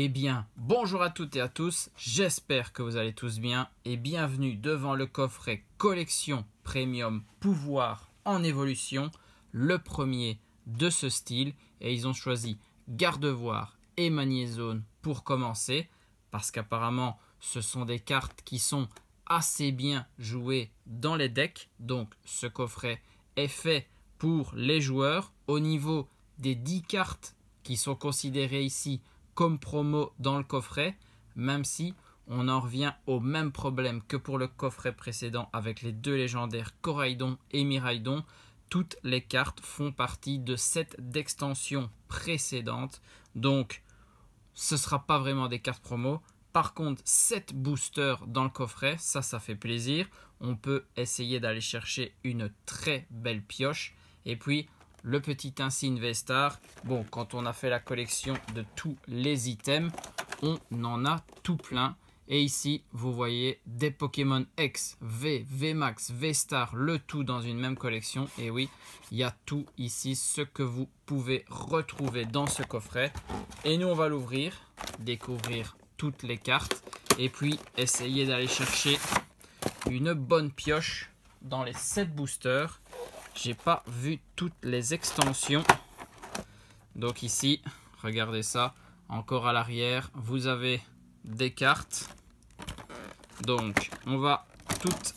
Eh bien, bonjour à toutes et à tous, j'espère que vous allez tous bien et bienvenue devant le coffret collection premium pouvoir en évolution, le premier de ce style, et ils ont choisi Gardevoir et Magnézone pour commencer parce qu'apparemment ce sont des cartes qui sont assez bien jouées dans les decks, donc ce coffret est fait pour les joueurs. Au niveau des 10 cartes qui sont considérées ici comme promo dans le coffret, même si on en revient au même problème que pour le coffret précédent avec les deux légendaires Coraidon et Miraidon. Toutes les cartes font partie de cette d'extension précédente, donc ce ne sera pas vraiment des cartes promo. Par contre, 7 boosters dans le coffret, ça fait plaisir. On peut essayer d'aller chercher une très belle pioche. Et puis, le petit insigne V-Star. Bon, quand on a fait la collection de tous les items, on en a tout plein. Et ici, vous voyez des Pokémon X, V, VMAX, V-Star, le tout dans une même collection. Et oui, il y a tout ici, ce que vous pouvez retrouver dans ce coffret. Et nous, on va l'ouvrir, découvrir toutes les cartes et puis essayer d'aller chercher une bonne pioche dans les 7 boosters. J'ai pas vu toutes les extensions. Donc ici, regardez ça, encore à l'arrière, vous avez des cartes. Donc, on va toutes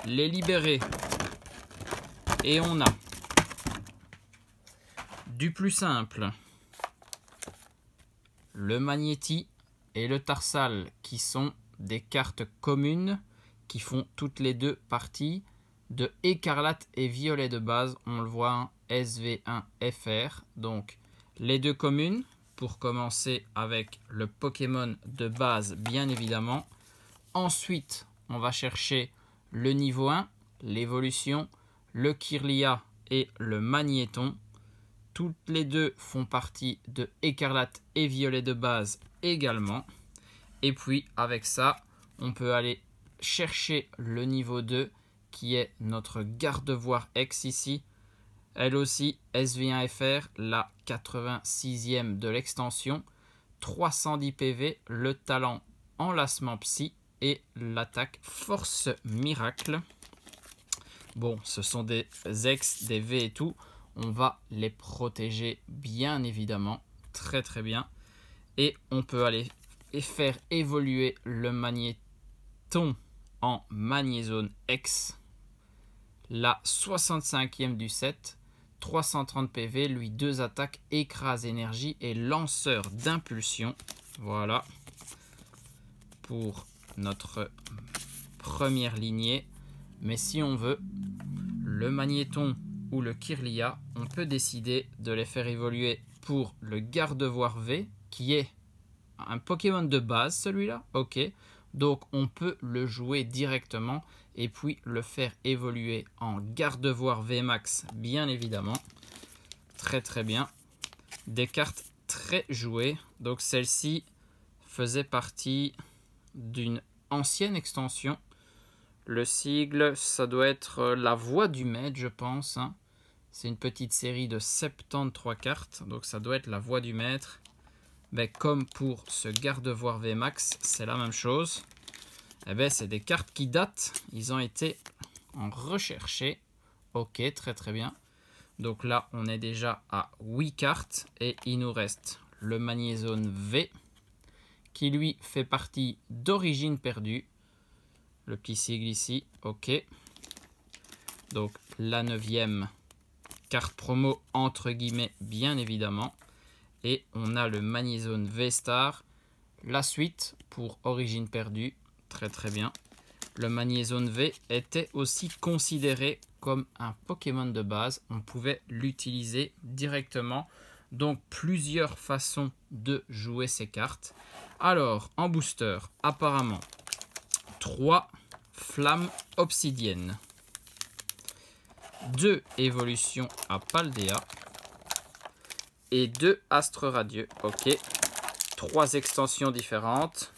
les libérer. Et on a du plus simple, le Magnéti et le Tarsal, qui sont des cartes communes qui font toutes les deux partie de Écarlate et Violet de base. On le voit, hein, SV1 FR. Donc, les deux communes, pour commencer avec le Pokémon de base, bien évidemment. Ensuite, on va chercher le niveau 1, l'évolution, le Kirlia et le Magnéton. Toutes les deux font partie de Écarlate et Violet de base également. Et puis, avec ça, on peut aller chercher le niveau 2, qui est notre Gardevoir X ici. Elle aussi, SV1 FR, la 86e de l'extension. 310 PV, le talent Enlacement Psy et l'attaque Force Miracle. Bon, ce sont des X, des V et tout. On va les protéger bien évidemment. Très très bien. Et on peut aller faire évoluer le Magnéton en Magnézone X. La 65e du set. 330 PV, lui 2 attaques, écrase énergie et lanceur d'impulsion. Voilà. Pour notre première lignée. Mais si on veut, le Magnéton ou le Kirlia, on peut décider de les faire évoluer pour le Gardevoir V, qui est un Pokémon de base, celui-là. Ok, donc on peut le jouer directement et puis le faire évoluer en Gardevoir VMAX, bien évidemment. Très très bien. Des cartes très jouées. Donc celle-ci faisait partie d'une ancienne extension. Le sigle, ça doit être la voix du maître, je pense, hein. C'est une petite série de 73 cartes, donc ça doit être la voix du maître. Ben, comme pour ce Gardevoir VMAX, c'est la même chose. Eh ben, c'est des cartes qui datent. Ils ont été en recherché. Ok, très très bien. Donc là, on est déjà à 8 cartes. Et il nous reste le Magnézone V, qui lui fait partie d'Origine Perdue. Le petit sigle ici, ok. Donc la 9e carte promo, entre guillemets, bien évidemment. Et on a le Magnézone V-Star. La suite pour Origine Perdue. Très très bien. Le Magnézone V était aussi considéré comme un Pokémon de base. On pouvait l'utiliser directement. Donc plusieurs façons de jouer ces cartes. Alors, en booster, apparemment, 3 Flammes Obsidiennes. 2 évolutions à Paldea. Et 2 Astres Radieux. Ok. 3 extensions différentes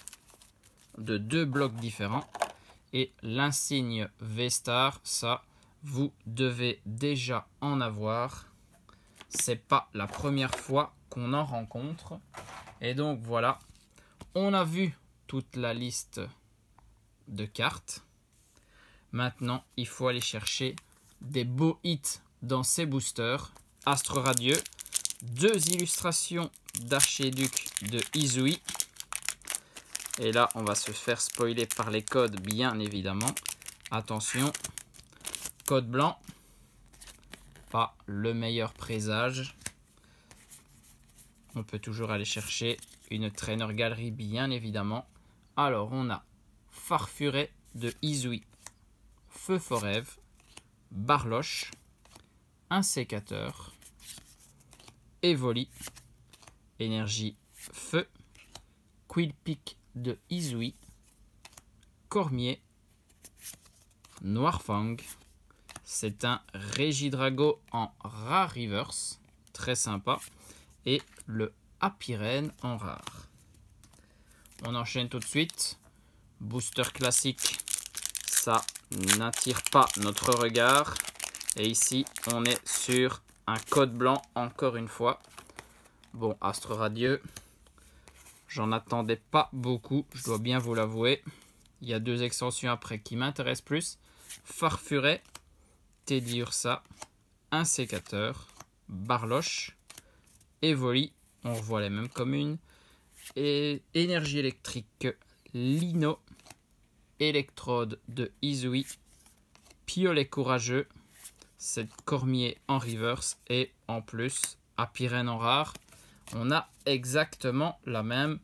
de 2 blocs différents. Et l'insigne V-Star, ça, vous devez déjà en avoir. C'est pas la première fois qu'on en rencontre. Et donc voilà, On a vu toute la liste de cartes. Maintenant, il faut aller chercher des beaux hits dans ces boosters. Astre Radieux, 2 illustrations d'Archiduc de Izui. Et là, on va se faire spoiler par les codes, bien évidemment. Attention, code blanc, pas le meilleur présage. On peut toujours aller chercher une Trainer Gallery, bien évidemment. Alors, on a Farfuret de Izui, Feu Forève, Barloche, un sécateur, Evoli, Énergie Feu, Quillpick de Izui, Cormier, Noirfang. C'est un Regidrago en rare reverse, très sympa. Et le Apyrène en rare. On enchaîne tout de suite. Booster classique, ça n'attire pas notre regard. Et ici, on est sur un code blanc encore une fois. Bon, Astre Radieux, j'en attendais pas beaucoup, je dois bien vous l'avouer. Il y a 2 extensions après qui m'intéressent plus. Farfuret, Teddy Ursa, un sécateur, Barloche, Evoli, on revoit les mêmes communes. Et Énergie électrique, Lino, Électrode de Izui, Piolet courageux, cette Cormier en reverse et en plus Apyrène en rare. On a exactement la même,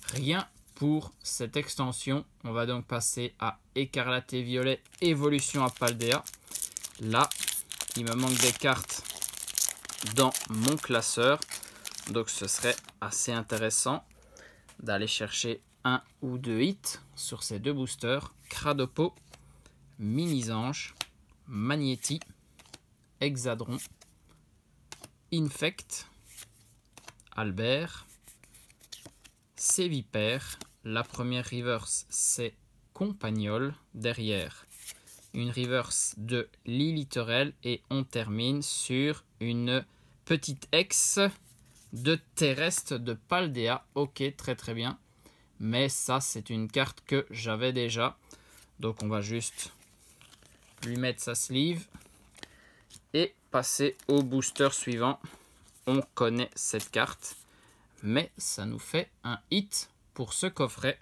rien pour cette extension. On va donc passer à Écarlate et Violet, Évolution à Paldea. Là, il me manque des cartes dans mon classeur. Donc ce serait assez intéressant d'aller chercher 1 ou 2 hits sur ces 2 boosters. Cradopo, Mini-Ange, Magnéti, Hexadron, Infect, Albert, Sévipère. La première reverse, c'est Compagnol. Derrière, une reverse de Liliterel. Et on termine sur une petite ex de Terrestre de Paldea. Ok, très très bien. Mais ça, c'est une carte que j'avais déjà. Donc on va juste lui mettre sa sleeve et passer au booster suivant. On connaît cette carte, mais ça nous fait un hit pour ce coffret.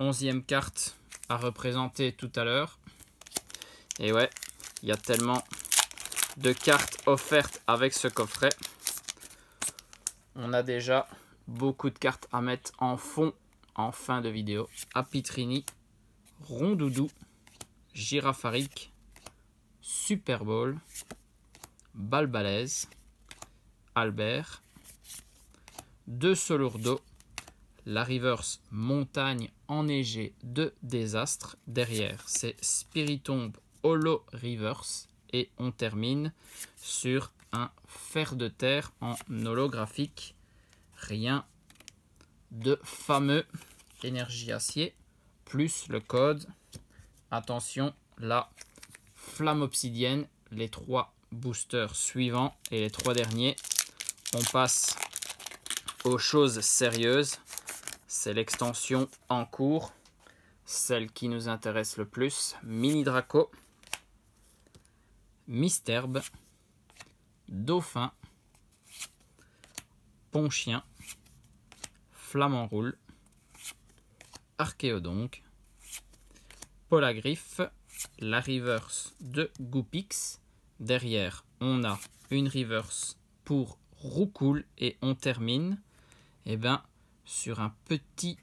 11e carte à représenter tout à l'heure. Et ouais, il y a tellement de cartes offertes avec ce coffret. On a déjà beaucoup de cartes à mettre en fond en fin de vidéo. Apitrini, Rondoudou, Girafarik, Super Bowl, Balbalaise, Albert, 2 Solourdo, la reverse Montagne enneigée de Désastre. Derrière, c'est Spiritombe Holo Reverse. Et on termine sur un Fer de terre en holographique. Rien de fameux. Énergie acier, plus le code. Attention, la flamme obsidienne. Les 3 boosters suivants et les 3 derniers. On passe aux choses sérieuses. C'est l'extension en cours, celle qui nous intéresse le plus. Mini Draco, Misterbe, Dauphin, Ponchien, Flamant Roule, Archéodonque, Polagriffe, la reverse de Goupix. Derrière, on a une reverse pour Roucoule et on termine sur un petit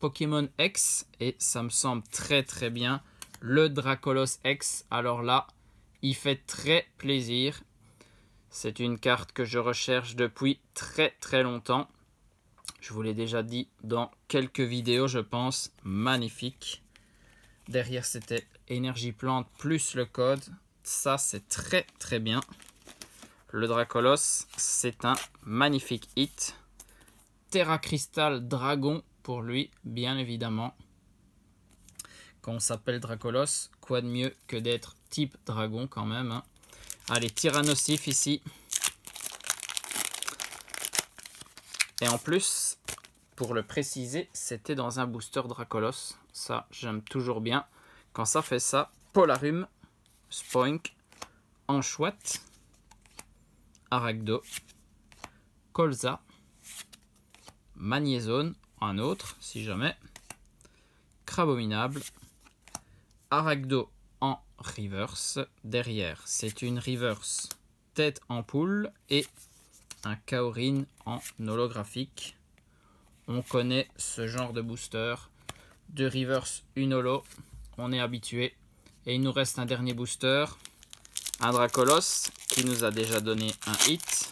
Pokémon X et ça me semble très très bien, le Dracolos X. Alors là, il fait très plaisir. C'est une carte que je recherche depuis très très longtemps. Je vous l'ai déjà dit dans quelques vidéos, je pense. Magnifique. Derrière, c'était Énergie Plante plus le code. Ça, c'est très très bien. Le Dracolos, c'est un magnifique hit. Terra Cristal Dragon pour lui, bien évidemment. Quand on s'appelle Dracolos, quoi de mieux que d'être type dragon quand même, hein. Allez, Tyrannosif ici. Et en plus, pour le préciser, c'était dans un booster Dracolos. Ça, j'aime toujours bien. Quand ça fait ça, Polarum, Spoink, Anchouette, Aragdo, Colza, Magnézone, un autre si jamais, Crabominable, Aragdo en reverse. Derrière, c'est une reverse tête en poule et un Kaorin en holographique. On connaît ce genre de booster. De reverse, une holo. On est habitué. Et il nous reste un dernier booster. Un Dracolos qui nous a déjà donné un hit.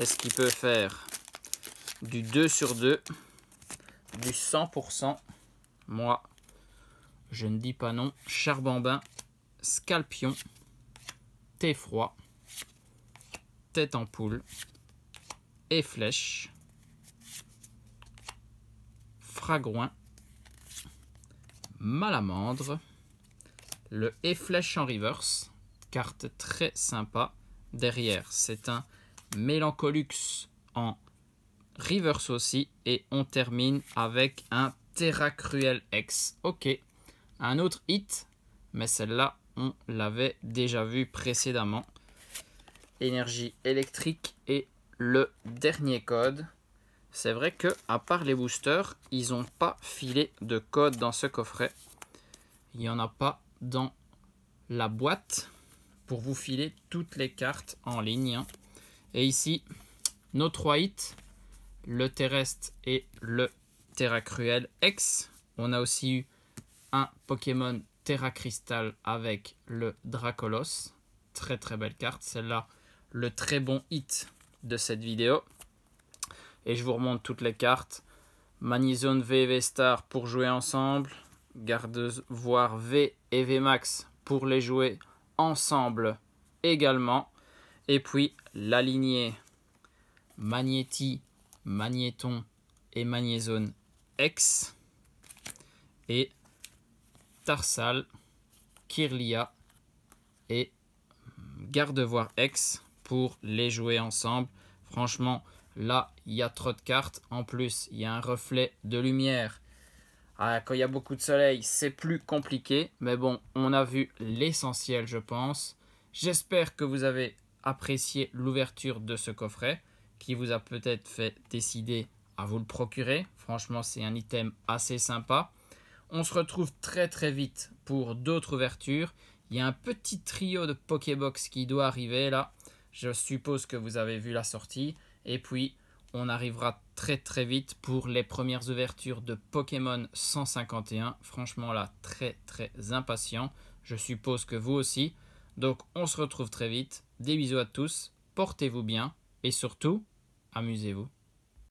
Est-ce qu'il peut faire du 2 sur 2, du 100%? Moi, je ne dis pas non. Charbambin, Scalpion, thé froid, tête en poule, et flèche, Fragouin, Malamandre, le et flèche en reverse, carte très sympa. Derrière, c'est un Mélancolux en reverse aussi. Et on termine avec un Terracruel X. Ok, un autre hit, mais celle-là, on l'avait déjà vu précédemment. Énergie électrique et le dernier code. C'est vrai que à part les boosters, ils n'ont pas filé de code dans ce coffret. Il n'y en a pas dans la boîte pour vous filer toutes les cartes en ligne. Et ici, nos 3 hits, le terrestre et le Terracruel X. On a aussi eu un Pokémon Terra Crystal avec le Dracolos. Très très belle carte. Celle-là, le très bon hit de cette vidéo. Et je vous remonte toutes les cartes. Magnézone V et V-Star pour jouer ensemble. Gardevoir V et V-Max pour les jouer ensemble également. Et puis la lignée Magnéti, Magnéton et Magnézone X. Et Tarsal, Kirlia et Gardevoir X pour les jouer ensemble. Franchement, là, il y a trop de cartes. En plus, il y a un reflet de lumière. Quand il y a beaucoup de soleil, c'est plus compliqué. Mais bon, on a vu l'essentiel, je pense. J'espère que vous avez apprécié l'ouverture de ce coffret, qui vous a peut-être fait décider à vous le procurer. Franchement, c'est un item assez sympa. On se retrouve très très vite pour d'autres ouvertures. Il y a un petit trio de Pokébox qui doit arriver là. Je suppose que vous avez vu la sortie. Et puis, on arrivera très très vite pour les premières ouvertures de Pokémon 151. Franchement là, très très impatient. Je suppose que vous aussi. Donc, on se retrouve très vite. Des bisous à tous. Portez-vous bien. Et surtout, amusez-vous.